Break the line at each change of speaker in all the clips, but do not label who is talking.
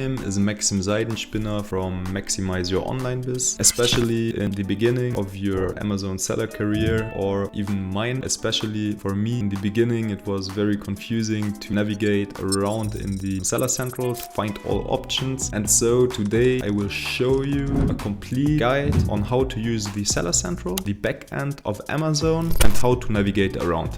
name is Maxim Seidenspinner from Maximize Your Online Biz. Especially in the beginning of your Amazon seller career, or even mine, especially for me in the beginning, it was very confusing to navigate around in the Seller Central to find all options. And so today I will show you a complete guide on how to use the Seller Central, the back end of Amazon, and how to navigate around.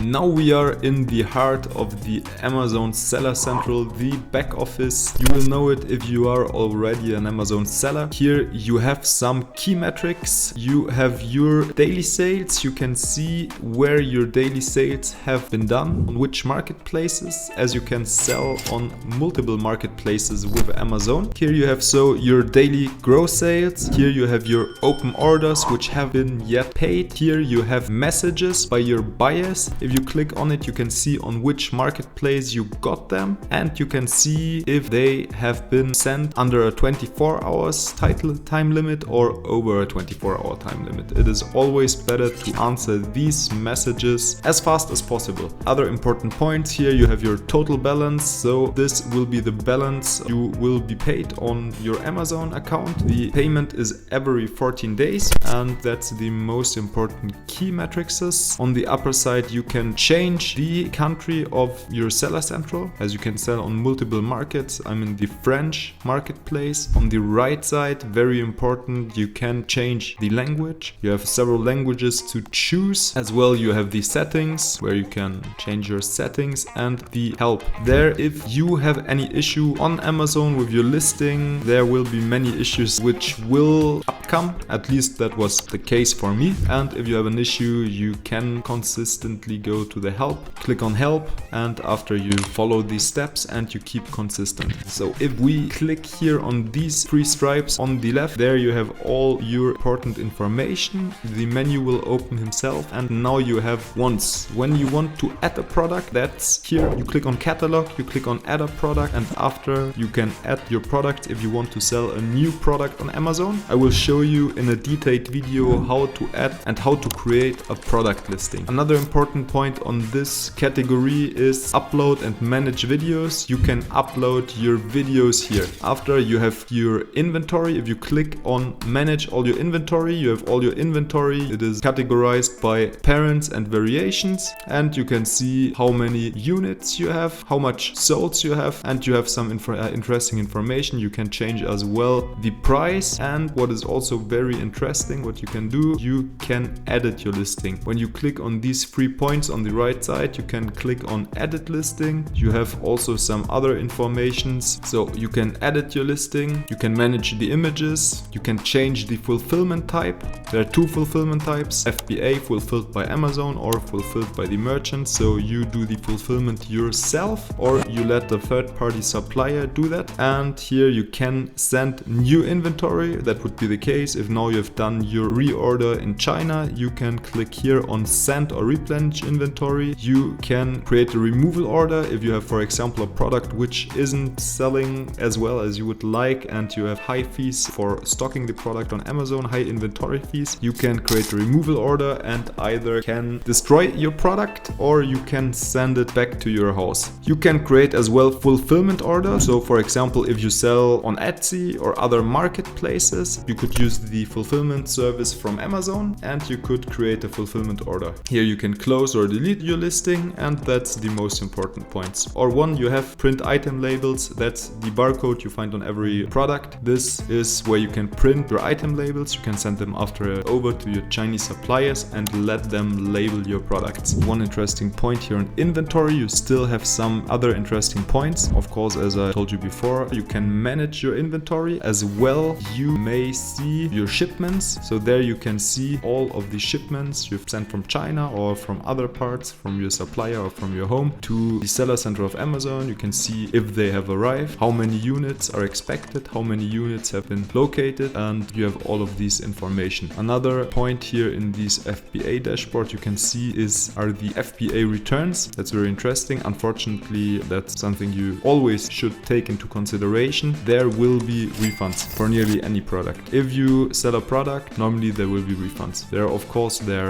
Now we are in the heart of the Amazon Seller Central, the back office. You will know it if you are already an Amazon seller. Here you have some key metrics. You have your daily sales. You can see where your daily sales have been done, on which marketplaces, as you can sell on multiple marketplaces with Amazon. Here you have your daily gross sales. Here you have your open orders which have been yet paid. Here you have messages by your buyers. If you click on it, you can see on which marketplace you got them, and you can see if they have been sent under a 24 hours time limit or over a 24-hour time limit. It is always better to answer these messages as fast as possible. Other important points here, you have your total balance. So this will be the balance you will be paid on your Amazon account. The payment is every 14 days, and that's the most important key metrics. On the upper side, you can change the country of your Seller Central, as you can sell on multiple markets. I'm in the French marketplace. On the right side, very important, you can change the language. You have several languages to choose. As well, you have the settings where you can change your settings, and the help. There, if you have any issue on Amazon with your listing, there will be many issues which will upcome. At least that was the case for me. And if you have an issue, you can consistently go to the help, click on help, and after you follow these steps and you keep consistent. So if we click here on these three stripes on the left, there you have all your important information. The menu will open himself, and now you have once when you want to add a product, that's here. You click on catalog, you click on add a product, and after you can add your product if you want to sell a new product on Amazon. I will show you in a detailed video how to add and how to create a product listing. Another important point on this category is upload and manage videos. You can upload your videos here. After you have your inventory, if you click on manage all your inventory, you have all your inventory. It is categorized by parents and variations, and you can see how many units you have, how much solds you have, and you have some interesting information. You can change as well the price, and what is also very interesting, what you can do, you can edit your listing. When you click on these 3 points on the right side, you can click on edit listing. You have also some other informations. So you can edit your listing, you can manage the images, you can change the fulfillment type. There are 2 fulfillment types, FBA, fulfilled by Amazon, or fulfilled by the merchant. So you do the fulfillment yourself, or you let the third-party supplier do that. And here you can send new inventory. That would be the case if now you've done your reorder in China. You can click here on send or replenish inventory. You can create a removal order if you have, for example, a product which isn't selling as well as you would like, and you have high fees for stocking the product on Amazon, high inventory fees. You can create a removal order and either can destroy your product or you can send it back to your house. You can create as well fulfillment order. So for example, if you sell on Etsy or other marketplaces, you could use the fulfillment service from Amazon and you could create a fulfillment order. Here you can close or delete your listing, and that's the most important points. Or one, you have print item labels. That's the barcode you find on every product. This is where you can print your item labels. You can send them over to your Chinese suppliers and let them label your products. One interesting point here on inventory, you still have some other interesting points. Of course, as I told you before, you can manage your inventory as well. You may see your shipments. So there you can see all of the shipments you've sent from China or from other parts, from your supplier or from your home to the Seller Center of Amazon. You can see if they have arrived, how many units are expected, how many units have been located, and you have all of these information. Another point here in this FBA dashboard you can see are the FBA returns. That's very interesting. Unfortunately, that's something you always should take into consideration. There will be refunds for nearly any product. If you sell a product, normally there will be refunds. There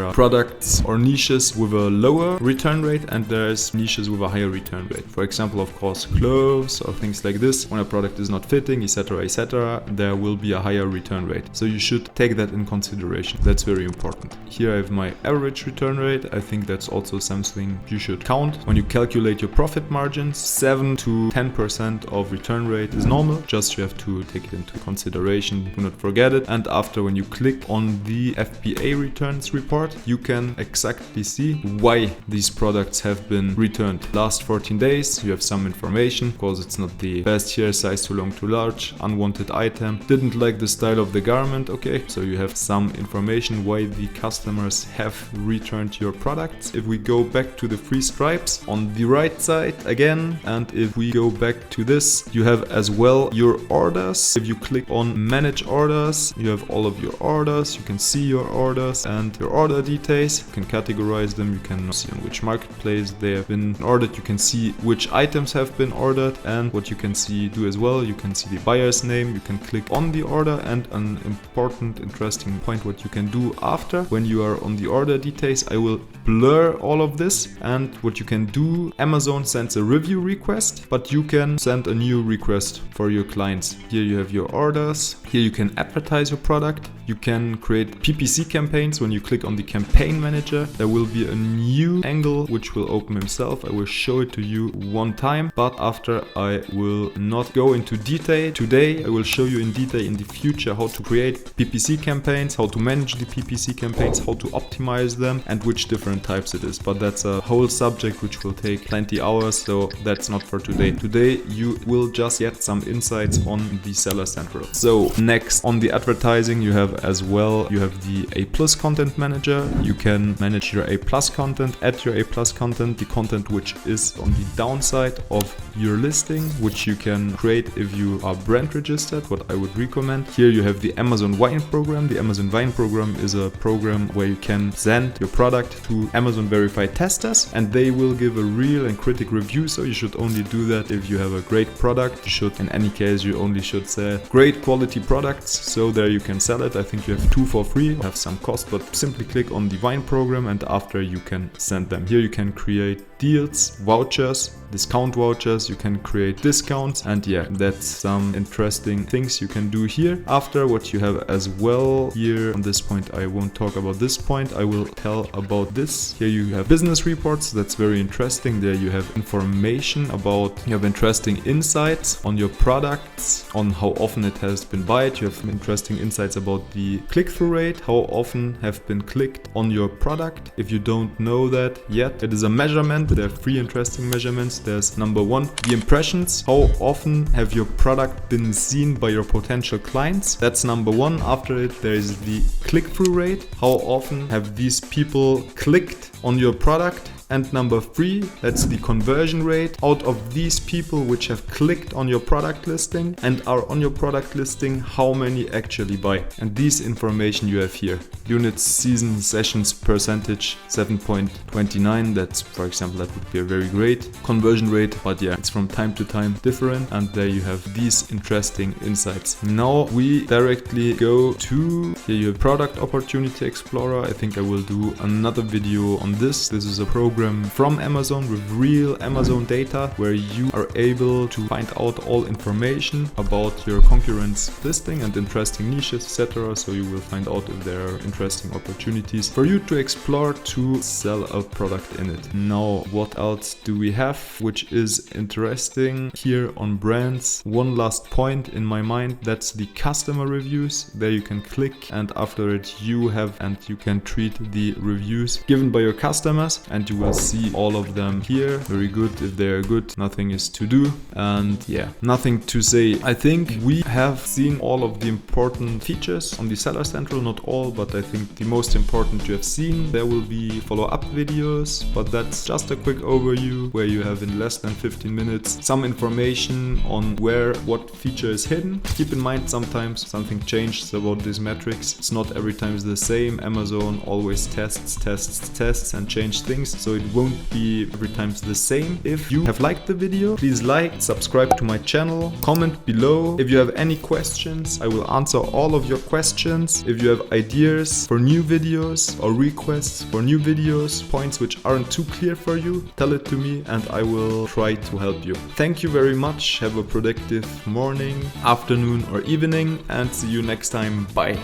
are products or niches with a lower return rate, and there's niches with a higher return rate. For example, of course, clothes or things like this. When a product is not fitting, etc., there will be a higher return rate. So you should take that in consideration. That's very important. Here I have my average return rate. I think that's also something you should count. When you calculate your profit margins, 7 to 10% of return rate is normal. Just you have to take it into consideration. Do not forget it. And after, when you click on the FBA returns report, you can exactly see why these products have been returned. Last 14 days, you have some information. Of course, it's not the best here. Size too long, too large, unwanted item, didn't like the style of the garment. Okay, so you have some information why the customers have returned your products. If we go back to the free stripes on the right side again, and if we go back to this, you have as well your orders. If you click on manage orders, you have all of your orders. You can see your orders and your order details. You can categorize them. You can see on which marketplace they have been ordered. You can see which items have been ordered, and what you can do as well, you can see the buyer's name. You can click on the order, and an important, interesting point what you can do after, when you are on the order details, I will blur all of this. And what you can do, Amazon sends a review request, but you can send a new request for your clients. Here you have your orders. Here you can advertise your product. You can create PPC campaigns. When you click on the campaign manager, there will be a new angle which will open himself. I will show it to you one time, but after I will not go into detail today. I will show you in detail in the future how to create PPC campaigns, how to manage the PPC campaigns, how to optimize them, and which different types it is. But that's a whole subject which will take plenty hours, so that's not for today. Today you will just get some insights on the Seller Central. So next, on the advertising, you have as well, you have the A+ content manager. You can manage your A+ content, add your A+ content, the content which is on the downside of your listing, which you can create if you are brand registered, what I would recommend. Here you have the Amazon Wine program. The Amazon Wine program is a program where you can send your product to Amazon verified testers, and they will give a real and critic review. So you should only do that if you have a great product. You should, in any case, you only should sell great quality products. So there you can sell it. I think you have 2 for free, have some cost, but simply click on the Wine program, and after you can send them. Here you can create deals, vouchers, discount vouchers, you can create discounts, and yeah, that's some interesting things you can do here. After, what you have as well here on this point, I won't talk about this point, I will tell about this. Here you have business reports, that's very interesting. There you have information about, you have interesting insights on your products, on how often it has been bought. You have interesting insights about the click-through rate, how often have been clicked on your product. If you don't know that yet, it is a measurement. There are 3 interesting measurements. There's number 1, the impressions. How often have your product been seen by your potential clients? That's number 1. After it, there is the click-through rate. How often have these people clicked on your product? And number 3, that's the conversion rate. Out of these people which have clicked on your product listing and are on your product listing, how many actually buy? And these information you have here. Units, season, sessions, percentage, 7.29. That's, for example, that would be a very great conversion rate. But yeah, it's from time to time different. And there you have these interesting insights. Now we directly go to, here you have Product Opportunity Explorer. I think I will do another video on this. This is a program from Amazon with real Amazon data, where you are able to find out all information about your concurrent's listing and interesting niches, etc. So you will find out if there are interesting opportunities for you to explore to sell a product in it. Now, what else do we have which is interesting here on brands? One last point in my mind, that's the customer reviews. There you can click, and after it you have, and you can treat the reviews given by your customers, and you will see all of them here. Very good. If they are good, nothing is to do, and yeah, nothing to say. I think we have seen all of the important features on the Seller Central. Not all, but I think the most important you have seen. There will be follow-up videos, but that's just a quick overview where you have in less than 15 minutes some information on where what feature is hidden. Keep in mind, sometimes something changes about these metrics. It's not every time the same. Amazon always tests and change things, so it won't be every time the same. If you have liked the video, please like, subscribe to my channel, comment below. If you have any questions, I will answer all of your questions. If you have ideas for new videos or requests for new videos, points which aren't too clear for you, tell it to me and I will try to help you. Thank you very much. Have a productive morning, afternoon or evening, and see you next time. Bye.